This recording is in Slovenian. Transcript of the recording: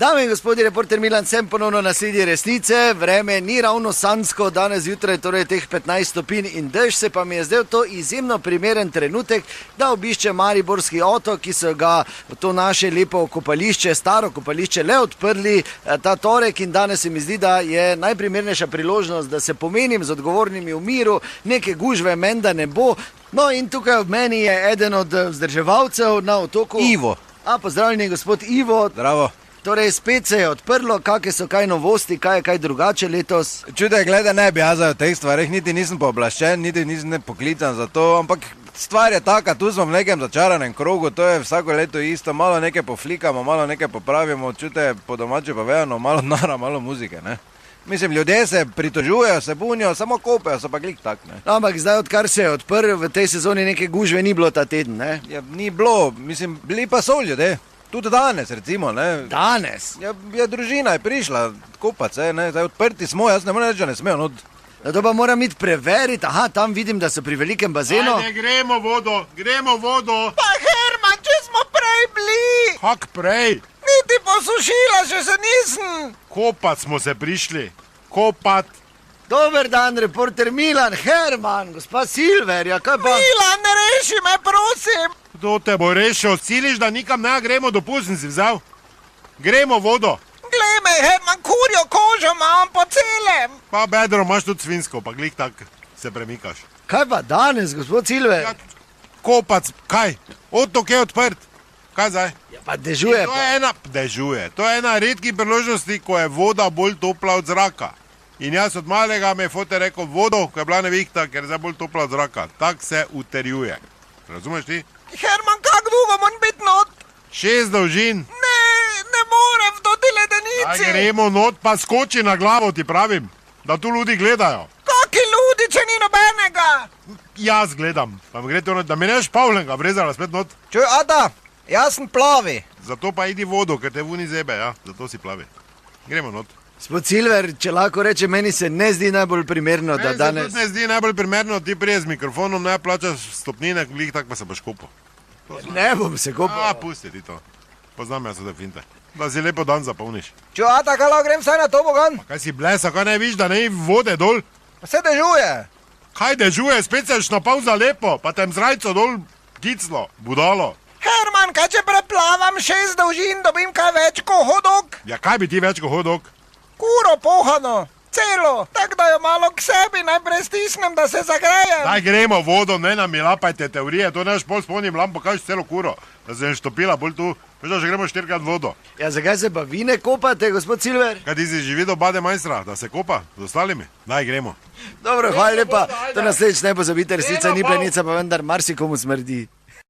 Dame in gospodje, reporter Milan, sem ponovno na sledi resnice. Vreme ni ravno sanjsko, danes zjutraj torej teh 15 stopinj in dež, se pa mi je zdel to izjemno primeren trenutek, da obišče Mariborski otok, ki so ga to naše lepo kopališče, staro kopališče, le odprli ta torek in danes se mi zdi, da je najprimernejša priložnost, da se pomenim z odgovornimi v miru, neke gužve menda ne bo. No in tukaj ob meni je eden od vzdrževalcev na otoku. Ivo. Pozdravljeni, gospod Ivo. Zdravo. Torej, spet se je odprlo, kakšne so kaj novosti, kaj je kaj drugače letos? Čudaj, gledaj, ne bi jaz o teh stvarih, niti nisem pooblaščen, niti nisem poklican za to, ampak stvar je taka, tu smo v nekem začaranem krogu, to je vsako leto isto, malo nekaj poflikamo, malo nekaj popravimo, čudaj, po domače povedano, malo nara, malo muzike, ne. Mislim, ljudje se pritožujejo, se bunijo, samo kopejo, so pa glik tak, ne. No, ampak zdaj, odkar se je odprl, v tej sezoni neke gužve ni bilo ta teden, ne? Ja, ni bilo, mislim, bili pa so ljudje. Tudi danes, recimo, ne. Danes? Ja, družina je prišla kopat se, ne, zdaj odprti smo, jaz ne moram reči, da ne smejo, no. No, to pa moram iti preveriti, tam vidim, da so pri velikem bazenu. Ajde, gremo vodo. Pa Herman, če smo prej bili. Kak prej? Niti posušila, še se nisem. Kopat smo se prišli, kopat. Dober dan, reporter Milan, Herman, gospa Silver, kaj pa? Milan, reši me, prosim. Kdo te bo rešil? Ciliš, da nikam ne gremo, dopust sem si vzel. Gremo vodo. Glej me, Herman, kurjo kožo imam po celem. Pa bedro imaš tudi svinsko, pa glik tak se premikaš. Kaj pa danes, gospod Silver? Ja, kopac, kaj? Otok je odprt. Kaj zdaj? Ja, pa dežuje pa. Dežuje. To je ena redkih priložnosti, ko je voda bolj topla od zraka. In jaz od malega me je fote rekel vodo, ko je bila nevihta, ker je zdaj bolj topla od zraka. Tak se uterjuje. Razumeš ti? Herman, kak dolgo moram biti not? 6 dolžin. Ne morem v toti ledenici. Aj gremo not, pa skoči na glavo, ti pravim. Da tu ljudi gledajo. Kaki ljudi, če ni nobenega? Jaz gledam. Pa mi gre to not, da mi neš Pavlenga vrezala spet not. Čuj, Ata, jaz sem plavi. Zato pa idi vodo, ker te vuni zebe, ja. Zato si plavi. Gremo not. Gospod Silver, če lahko reče, meni se ne zdi najbolj primerno, da danes... Meni se tudi ne zdi najbolj primerno, ti prije z mikrofonom ne plačaš stopnine, glih tak pa se boš kopal. Ne bom se kopal. Pusti ti to. Poznam jaz te finte. Da si lepo dan zapolniš. Čuj, Ata, kaj lahko grem vsaj na tobogan? Kaj si blesa, kaj ne viš, da ne je vode dol? Pa se dežuje. Kaj dežuje, spet seš napal za lepo, pa tem zrajco dol kiclo, budalo. Herman, kaj če preplavam 6 dolžin, dobim kaj več ko hodok? Ja, kaj bi ti več ko hodok? Kuro pohano, celo, tak da jo malo k sebi najprej stisnem, da se zagrejem. Daj gremo vodo, ne nam mi lapajte teorije, to neš pol spomnim lampo, kažeš celo kuro, da se je štopila bolj tu, veš da že gremo 4krat vodo. Ja, zakaj se pa vi ne kopate, gospod Silver? Kaj ti si že videl bade majstra, da se kopa z ostalimi? Daj gremo. Dobro, hvala lepa, to naslednjič ne pozabite, resnica ni plenica, pa vendar marsikomu smrdi.